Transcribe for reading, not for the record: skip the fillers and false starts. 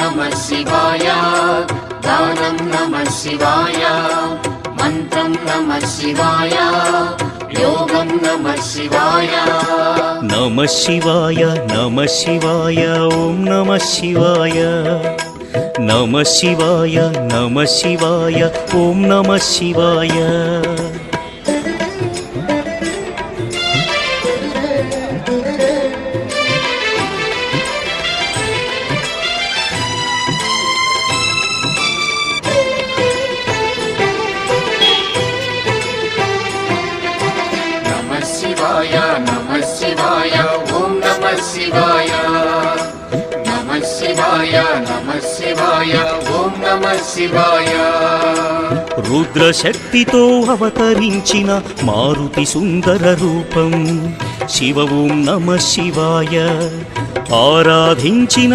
नमः शिवाय दानं नमः शिवाय मंत्रं नमः शिवाय योगं नमः शिवाय नमः शिवाय ओम नमः शिवाय नमः शिवाय ओम नमः शिवाय नमः शिवाय ओम नमः शिवाय नमः शिवाय ओम नमः शिवाय रुद्र शक्तितो अवतरिंचिन मारुति सुंदर रूपं शिव ओम नमः शिवाय आराधिंचिन